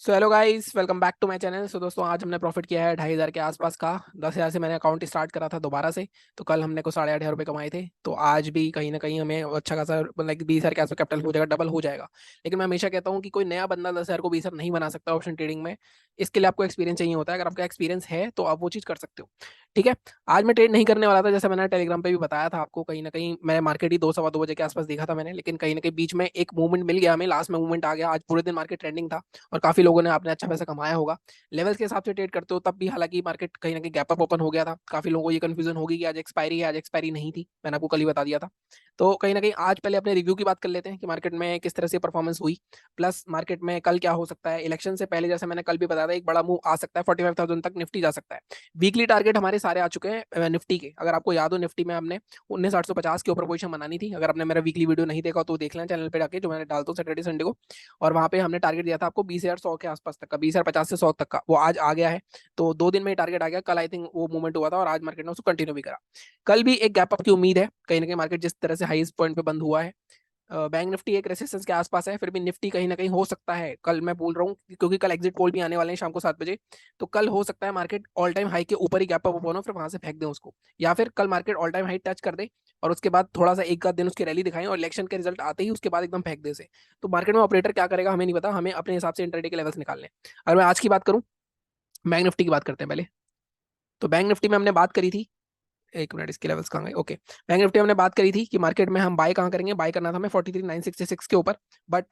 So hello guys, welcome back to my channel. So दोस्तों, आज हमने प्रॉफिट किया है 2,500 के आसपास का। 10,000 से मैंने अकाउंट स्टार्ट करा था दोबारा से। तो कल हमने को 8,500 रुपये कमाए थे। तो आज भी कहीं ना कहीं हमें अच्छा खासा लाइक 20,000 के आसपास कैपिटल हो जाएगा, डबल हो जाएगा। लेकिन मैं हमेशा कहता हूँ कि कोई नया बंदा 10,000 को 20,000 नहीं बना सकता ऑप्शन ट्रेडिंग में। इसके लिए आपको एक्सपीरियंस चाहिए होता है। अगर आपका एक्सपीरियंस है तो आप वो चीज़ कर सकते हो। ठीक है। आज मैं ट्रेड नहीं करने वाला था, जैसे मैंने टेलीग्राम पे भी बताया था आपको। कहीं ना कहीं मैंने मार्केट ही 2 सवा 2 बजे के आसपास देखा था मैंने, लेकिन कहीं ना कहीं बीच में एक मूवमेंट मिल गया हमें, लास्ट में मूवमेंट आ गया। आज पूरे दिन मार्केट ट्रेंडिंग था और काफी लोगों ने आपने अच्छा पैसा कमाया होगा। लेवल्स के हिसाब से ट्रेड करते हो तब भी, हालांकि मार्केट कहीं ना कहीं गैप अप ओपन हो गया था। काफी लोगों को ये कंफ्यूजन होगी कि आज एक्सपायरी है, आज एक्सपायरी नहीं थी। मैंने आपको कल ही बता दिया था। तो कहीं ना कहीं आज पहले अपने रिव्यू की बात कर लेते हैं कि मार्केट में किस तरह से परफॉर्मेंस हुई। प्लस मार्केट में कल क्या हो सकता है, इलेक्शन से पहले जैसे मैंने कल भी बताया था, एक बड़ा मूव आ सकता है। 45,000 तक निफ्टी जा सकता है। वीकली टारगेट हमारे सारे आ चुके हैं निफ्टी के। अगर आपको याद हो, निफ्टी में हमने 19,850 के ऊपर पोजीशन बनानी थी। अगर आपने मेरा वीकली वीडियो नहीं देखा तो देख लें चैनल पे जाके, जो मैंने डालता हूँ सैटरडे संडे को। और वहां पे हमने टारगेट दिया था आपको 20,100 के आसपास तक का, 20,050 से 100 तक का। वो आज आ गया है। तो 2 दिन में ही टारगेट आ गया। कल आई थिंक वो मूवमेंट हुआ था और आज मार्केट ने उसको कंटिन्यू भी करा। कल भी एक गैप अप की उम्मीद है। कहीं ना कहीं मार्केट जिस तरह से हाईएस्ट पॉइंट पे बंद हुआ है, बैंक निफ्टी एक रेसिस्टेंस के आसपास है, फिर भी निफ्टी कहीं ना कहीं हो सकता है। कल मैं बोल रहा हूँ क्योंकि कल एग्जिट पोल भी आने वाले हैं शाम को 7 बजे। तो कल हो सकता है मार्केट ऑल टाइम हाई के ऊपर ही गैप अप ओपन हो, फिर वहां से फेंक दें उसको। या फिर कल market all time high touch कर दे और उसके बाद थोड़ा सा एक आध दिन उसकी रैली दिखाएं और इलेक्शन के रिजल्ट आते ही उसके बाद एकदम फेंक दे से। तो मार्केट में ऑपरेटर क्या करेगा हमें नहीं पता। हमें अपने हिसाब से इंटरडे के लेवल्स निकालने हैं। अगर मैं आज की बात करूं, बैंक निफ्टी की बात करते हैं पहले। तो बैंक निफ्टी में हमने बात करी थी, एक मिनट, इसके लेवल्स कहाँ गए? ओके। बैंक निफ्टी हमने बात करी थी कि मार्केट में हम बाय कहाँ करेंगे। बाय करना था हमें 43,966 के ऊपर। बट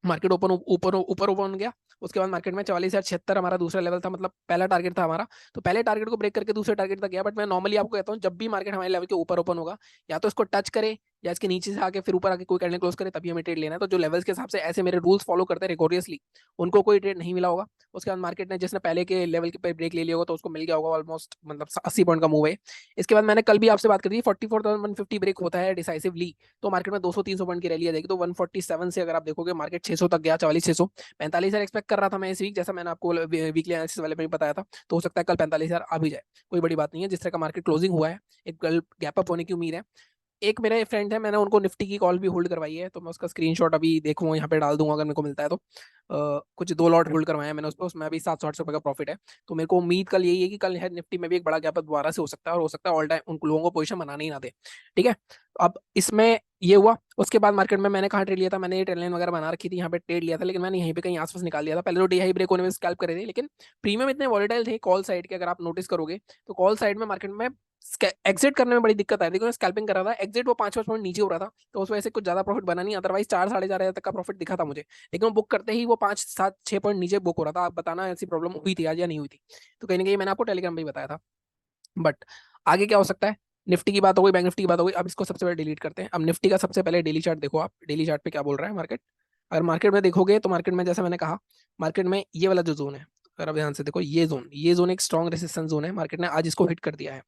मार्केट ओपन ऊपर ऊपर ओपन गया। उसके बाद मार्केट में 44,076 हमारा दूसरा लेवल था, मतलब पहला टारगेट था हमारा। तो पहले टारगेट को ब्रेक करके दूसरे टारगेट तक गया। बट मैं नॉर्मली आपको कहता हूँ, जब भी मार्केट हमारे लेवल के ऊपर ओपन होगा, या तो इसको टच करे या इसके नीचे से आके फिर ऊपर आके कोई कैंडल क्लोज करे, तभी हमें ट्रेड लेना है। तो जो लेवल्स के हिसाब से ऐसे मेरे रूल्स फॉलो करते हैं रिगोरियसली, उनको कोई ट्रेड नहीं मिला होगा। उसके बाद मार्केट ने, जिसने पहले के लेवल के पे ब्रेक ले लिया होगा, तो उसको मिल गया होगा ऑलमोस्ट, मतलब 80 पॉइंट का मूव है। इसके बाद मैंने कल भी आपसे बात करी थी, 44,150 ब्रेक होता है डिसाइसिवली, तो मार्केट में 200-300 पॉइंट की रैली आ जाएगी। तो 147 से अगर आप देखोगे मार्केट 600 तक गया, 44,600। 45,000 एक्सपेक्ट कर रहा था मैं इस वीक, जैसा मैंने आपको वीकली एनालिसिस वाले में भी बताया था। तो हो सकता है कल 45,000 आ भी जाए। कोई बड़ी बात नहीं है, जिस तरह का मार्केट क्लोजिंग हुआ है, एक कल गैप अप होने की उम्मीद है। एक मेरे फ्रेंड है, मैंने उनको निफ्टी की कॉल भी होल्ड करवाई है, तो मैं उसका स्क्रीनशॉट अभी देखूंगा, यहाँ पे डाल दूंगा अगर मेरे को मिलता है तो। कुछ 2 लॉट होल्ड करवाए हैं मैंने उस पर, उसमें अभी 700-800 रुपये का प्रॉफिट है। तो मेरे को उम्मीद कल यही है कि कल निफ्टी में भी एक बड़ा गैप दोबारा से हो सकता है, और हो सकता है ऑल टाइम उन लोगों को पोजीशन बनाने ही ना दे। ठीक है। अब इसमें ये हुआ। उसके बाद मार्केट में मैंने कहाँ ट्रेड लिया था, मैंने ये ट्रेड लाइन वगैरह बना रखी थी, यहाँ पे ट्रेड लिया था, लेकिन मैंने यहीं पे कहीं आसपास निकाल लिया था। पहले तो डी हाई ब्रेक होने में स्कैल्प करे थे, लेकिन प्रीमियम इतने वॉलेटाइल थे कॉल साइड के, अगर आप नोटिस करोगे तो कॉल साइड में मार्केट में एग्जिट करने में बड़ी दिक्कत आई। देखो, स्कैल्पिंग कर रहा था, एग्जिट वो 5-5 पॉइंट नीचे हो रहा था, तो उस वजह से कुछ ज्यादा प्रॉफिट बना नहीं। अदरवाइज 4-4,500 तक का प्रॉफिट दिखा था मुझे। लेकिन वो बुक करते ही वो 5-7-6 पॉइंट नीचे बुक हो रहा था। आप बताना ऐसी प्रॉब्लम हुई थी आज या नहीं हुई थी? तो कहीं ना कहीं मैंने आपको टेलीग्राम पे ही बताया था। बट आगे क्या हो सकता है? निफ्टी की बात हो गई, बैंक निफ्टी की बात हो गई। अब इसको सबसे पहले डिलीट करते हैं। अब निफ्टी का सबसे पहले डेली चार्ट देखो। आप डेली चार्ट पे क्या बोल रहा है मार्केट? अगर मार्केट में देखोगे तो मार्केट में, जैसा मैंने कहा, मार्केट में ये वाला जो जोन है, अगर आप ध्यान से देखो, ये जोन एक स्ट्रॉन्ग रेसिस्टेंस जोन है। मार्केट ने आज इसको हिट कर दिया है।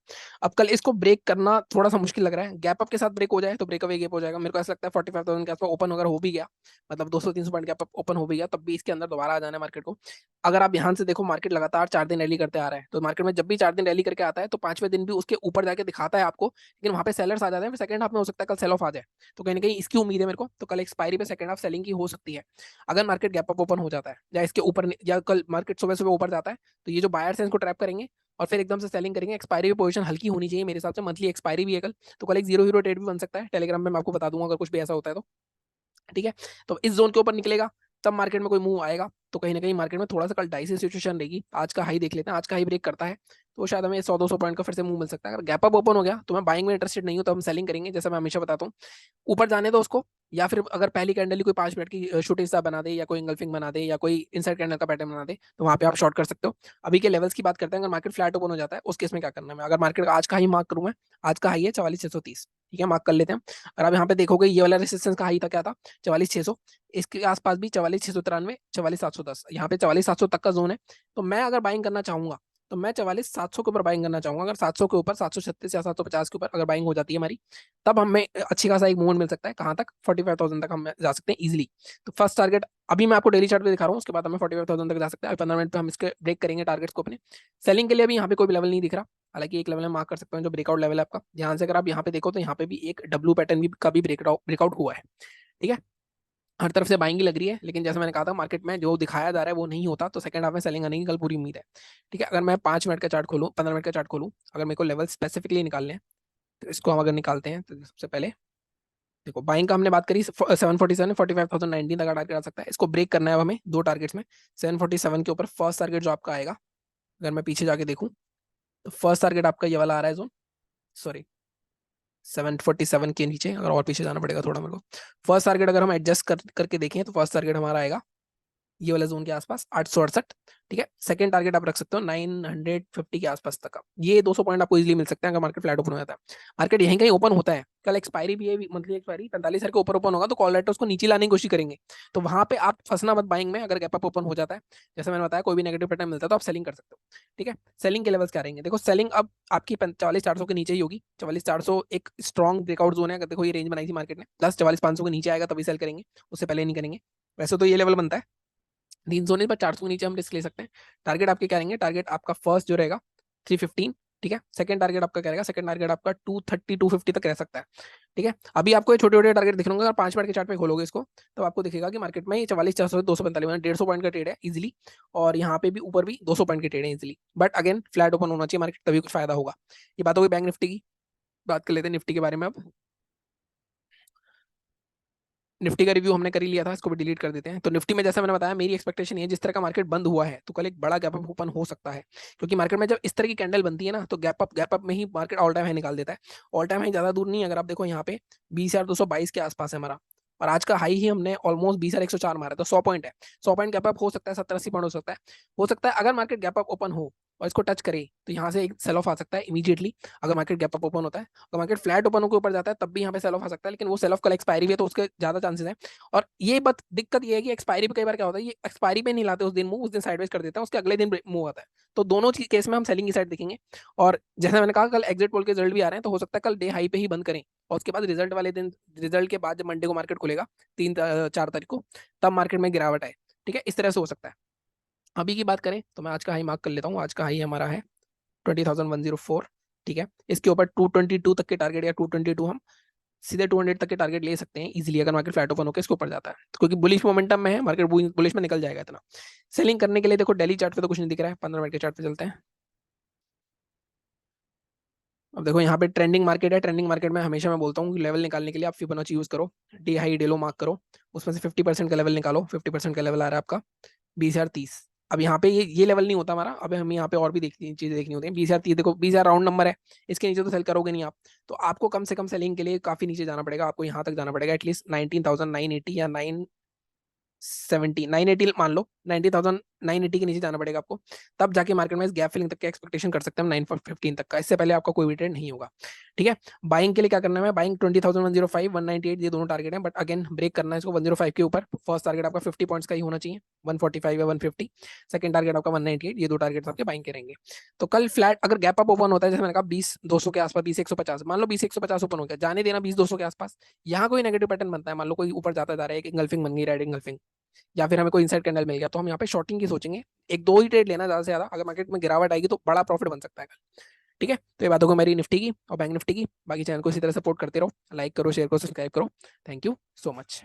अब कल इसको ब्रेक करना थोड़ा सा मुश्किल लग रहा है। गैप अप के साथ ब्रेक हो जाए तो ब्रेक अवे गैप हो जाएगा। मेरे को ऐसा लगता है 45,000 के आसपास ओपन अगर हो भी गया, मतलब 200-300 पॉइंट गैप अप ओपन हो भी गया, तब भी इसके अंदर दोबारा आ जाना है मार्केट को। अगर आप ध्यान से देखो, मार्केट लगातार 4 दिन रैली करते आ रहा है। तो मार्केट में जब भी 4 दिन रैली करके आता है, तो 5वें दिन भी उसके ऊपर जाके दिखाता है आपको, लेकिन वहां पे सेलर्स आ जाते हैं। फिर सेकंड हाफ में हो सकता है कल सेल ऑफ आ जाए। तो कहीं ना कहीं इसकी उम्मीद है मेरे को। तो कल एक्सपायरी पे सेकंड हाफ सेलिंग की हो सकती है। अगर मार्केट गैप अप ओपन हो जाता है, या इसके ऊपर, या कल मार्केट सुबह सुबह ऊपर जाता है, तो ये जो बायर्स हैं इसको ट्रैप करेंगे और फिर एकदम से सेलिंग करेंगे। एक्सपायरी की पोजीशन हल्की होनी चाहिए मेरे हिसाब से। मंथली एक्सपायरी भी है कल, तो कल एक जीरो हीरो ट्रेड भी बन सकता है। टेलीग्राम में मैं आपको बता दूंगा अगर कुछ भी ऐसा होता है तो। ठीक है। तो इस जोन के ऊपर निकलेगा, तब मार्केट में कोई मूव आएगा। तो कहीं ना कहीं मार्केट में थोड़ा सा कल डाइसी सिचुएशन रहेगी। आज का हाई देख लेते हैं, आज का हाई ब्रेक करता है तो शायद हमें 100-200 पॉइंट का फिर से मूव मिल सकता है। अगर गैप अप ओपन हो गया तो मैं बाइंग में इंटरेस्टेड नहीं हूं, तो हम सेलिंग करेंगे, जैसा मैं हमेशा बताता हूँ। ऊपर जाने दो उसको, या फिर अगर पहली कैंडल ही कोई 5 मिनट की शूटिंग स्टार बना दे, या कोई इंगल्फिंग बना दे, या कोई इनसाइड कैंडल का पैटर्न बना दे, तो वहां पे आप शॉर्ट कर सकते हो। अभी के लेवल्स की बात करते हैं। अगर मार्केट फ्लैट ओपन हो जाता है उस केस में क्या करना है? अगर मार्केट आज का ही मार्क करूँ मैं, आज का हाई है 44,630। ठीक है, मार्क कर लेते हैं। और अब यहाँ पे देखोगे, ये वाला रेसिस्टेंस का हाई था, क्या था? 44,600। इसके आसपास भी 44,693, 44,710, यहाँ पे 44,700 तक का जोन है। तो मैं अगर बाइंग करना चाहूंगा, तो मैं 44,700 के ऊपर बाइंग करना चाहूंगा। अगर 700 के ऊपर, 736 या 750 के ऊपर अगर बाइंग हो जाती है हमारी, तब हमें अच्छी खासा एक मूवमेंट मिल सकता है। कहाँ तक? 45,000 तक हम जा सकते हैं इजीली। तो फर्स्ट टारगेट अभी मैं आपको डेली चार्ट पे दिखा रहा हूँ, उसके बाद हमें 45,000 तक जा सकते हैं। 15 मिनट पे हम इसके ब्रेक करेंगे टारगेट्स को अपने। सेलिंग के लिए अभी यहाँ पे कोई लेवल नहीं दिख रहा। हालांकि एक लेवल में मार्क कर सकते हैं जो ब्रेकआउट लेवल है आपका। ध्यान से अगर आप यहाँ पे देखो, तो यहाँ पे भी एक डब्ल्यू पैटर्न का भी ब्रेकआउट हुआ है। ठीक है। हर तरफ से बाइंग ही लग रही है, लेकिन जैसे मैंने कहा था मार्केट में जो दिखाया जा रहा है वो नहीं होता, तो सेकंड हाफ में सेलिंग आने की कल पूरी उम्मीद है। ठीक है, अगर मैं 5 मिनट का चार्ट खोलूँ, 15 मिनट का चार्ट खोलूँ, अगर मेरे को लेवल स्पेसिफिकली निकालने हैं, तो इसको हम अगर निकालते हैं तो सबसे पहले देखो बाइंग का हमने बात करी 747, 45,019 तक का टारगेट आ सकता है। इसको ब्रेक करना है अब हमें दो टारगेट्स में। 747 के ऊपर फर्स्ट टारगेट जो आपका आएगा, अगर मैं पीछे जाके देखूं, तो फर्स्ट टारगेट आपका ये वाला आ रहा है जोन, सॉरी 747 के नीचे, अगर और पीछे जाना पड़ेगा थोड़ा मेरे को। फर्स्ट टारगेट अगर हम एडजस्ट करके देखें तो फर्स्ट टारगेट हमारा आएगा ये वाला जोन के आसपास 868। ठीक है, सेकंड टारगेट आप रख सकते हो 950 के आसपास तक का। ये 200 पॉइंट आपको इजीली मिल सकते हैं अगर मार्केट फ्लैट ओपन हो जाता है। मार्केट यहीं कहीं ओपन होता है, कल एक्सपायरी भी है, मंथली एक्सपायरी 45,000 के ऊपर ओपन होगा, तो कॉल राइटर उसको नीचे लाने की कोशिश करेंगे। तो वहां पे आप फंसना मत बाइंग में। अगर गैप अप ओपन हो जाता है, जैसे मैंने बताया, कोई भी नेगेटिव पैटर्न मिलता है तो आप सेलिंग कर सकते हो। ठीक है, सेलिंग के लेवल्स क्या रहेंगे, देखो सेलिंग अब आपकी 44,400 के नीचे ही होगी। 44,400 एक स्ट्रॉन्ग ब्रेकआउट जोन है। अगर देखो ये रेंज बनाई थी मार्केट ने, प्लस 44,500 के नीचे आएगा तभी सेल करेंगे, उससे पहले नहीं करेंगे। वैसे तो ये लेवल बनता है 300 नहीं पर 400 के नीचे हम रिस्क ले सकते हैं। टारगेट आपके क्या रहेंगे, टारगेट आपका फर्स्ट जो रहेगा 315। ठीक है, सेकंड टारगेट आपका क्या रहेगा, सेकंड टारगेट आपका 230 250 तक रह सकता है। ठीक है, अभी आपको ये छोटे छोटे टारगेट दिख रहे होंगे। अगर 5 मिनट के चार्ट पे खोलोगे इसको, तो आपको दिखेगा कि मार्केट में 44,400 245 150 पॉइंट का ट्रेड है इजीली, और यहाँ पे भी ऊपर भी 200 पॉइंट के ट्रेड है easily. But again flat open होना चाहिए मार्केट, तभी कुछ फायदा होगा। ये बात होगी बैंक निफ्टी की। बात कर लेते हैं निफ्टी के बारे में अब। निफ्टी का रिव्यू हमने कर ही लिया था, इसको भी डिलीट कर देते हैं। तो निफ्टी में जैसा मैंने बताया, मेरी एक्सपेक्टेशन ये है, जिस तरह का मार्केट बंद हुआ है तो कल एक बड़ा गैप अप ओपन हो सकता है। क्योंकि मार्केट में जब इस तरह की कैंडल बनती है ना, तो गैप अप में ही मार्केट ऑल टाइम हाई निकाल देता है। ऑल टाइम हाई ज्यादा दूर नहीं है, अगर आप देखो यहाँ पे 20,222 के आसपास है हमारा, और आज का हाई ही हमने ऑलमोस्ट 20,104 मारा, तो 100 पॉइंट है। 100 पॉइंट गैप अप हो सकता है, 70-80 पॉइंट हो सकता है। हो सकता है अगर मार्केट गैप अप ओपन हो और इसको टच करे तो यहाँ से एक सेल ऑफ आ सकता है इमीडिएटली, अगर मार्केट गैप अप ओपन होता है। अगर मार्केट फ्लैट ओपन होकर ऊपर जाता है तब भी यहाँ पे सेल ऑफ आ सकता है, लेकिन वो सेल ऑफ कल एक्सपायरी भी है तो उसके ज्यादा चांसेस है। और ये बात दिक्कत ये है कि एक्सपायरी पे कई बार क्या होता है, ये एक्सपायरी पे नहीं लाते उस दिन मूव, उस दिन साइडवेज कर देते हैं, उसके अगले दिन मूव आता है। तो दोनों केस में हम सेलिंग की साइड देखेंगे। और जैसे मैंने कहा, कल एग्जिट पोल के रिजल्ट भी आ रहे हैं, तो हो सकता है कल डे हाई पे ही बंद करें, और उसके बाद रिजल्ट वाले दिन, रिजल्ट के बाद जब मंडे को मार्केट खुलेगा 3-4 तारीख को, तब मार्केट में गिरावट आए। ठीक है, इस तरह से हो सकता है। अभी की बात करें तो मैं आज का हाई मार्क कर लेता हूँ। आज का हाई हमारा है 20,104। ठीक है, इसके ऊपर 222 तक के टारगेट, या 222 हम सीधे 200 तक के टारगेट ले सकते हैं इजीली, अगर मार्केट फ्लैट ओपन होकर इसके ऊपर जाता है तो, क्योंकि बुलिश मोमेंटम में है मार्केट, बुलिश में निकल जाएगा इतना। सेलिंग करने के लिए देखो डेली चार्ट पे तो कुछ नहीं दिख रहा है, 15 मिनट के चार्ट पे चलते हैं। अब देखो यहाँ पे ट्रेंडिंग मार्केट है। ट्रेंडिंग मार्केट में हमेशा मैं बोलता हूँ कि लेवल निकालने के लिए आप फिबोनाची यूज करो, डी हाई डे लो मार्क करो, उसमें से 50% का लेवल निकालो। 50% का लेवल आ रहा है आपका 20,030। अब यहाँ पे ये लेवल नहीं होता हमारा, अब हमें यहाँ पे और भी देखनी चीजें देखनी होती हैं। 20,030 देखो, 20,000 राउंड नंबर है, इसके नीचे तो सेल करोगे नहीं आप। तो आपको कम से कम सेलिंग के लिए काफी नीचे जाना पड़ेगा, आपको यहाँ तक जाना पड़ेगा एटलीस्ट 19,980 या 980 मान लो, 90,980 के नीचे जाना पड़ेगा आपको, तब जाके मार्केट में इस गैप फिलिंग तक का एक्सपेक्टेशन कर सकते हैं हम 915 तक का। इससे पहले आपका कोई भी ट्रेड नहीं होगा। ठीक है, बाइंग के लिए क्या करना है, बाइंग 20,105 198 ये दोनों टारगेट है, बट अगेन ब्रेक करना है इसको 105 के ऊपर। फर्स्ट टारगेट आपका 50 पॉइंट्स का ही होना चाहिए, 145 या 150। सेकंड टारगेट आपका 198, ये दो टारगेट आपके बाइंग के रहेंगे। तो कल फ्लैट अगर गैप अप ओपन होता है, जैसे मैंने कहा 20,200 के आसपास, 20,150 मान लो, 20,150 ओपन हो गया, जाने देना 20,200 के आसपास। यहाँ कोई नेगेटिव पैटर्न बनता है, मान लो कोई ऊपर जाता जा रहा है, एक इंगल्फिंग बन गई, रेड इंगल्फिंग, या फिर हमें कोई इनसाइड कैंडल मिल गया, तो हम यहाँ पे शॉर्टिंग की सोचेंगे। एक दो ही ट्रेड लेना ज्यादा से ज्यादा, अगर मार्केट में गिरावट आएगी तो बड़ा प्रॉफिट बन सकता है कल। ठीक है, तो ये बात होगी मेरी निफ्टी की और बैंक निफ्टी की। बाकी चैनल को इसी तरह सपोर्ट करते रहो, लाइक करो, शेयर करो, सब्सक्राइब करो। Thank you so much.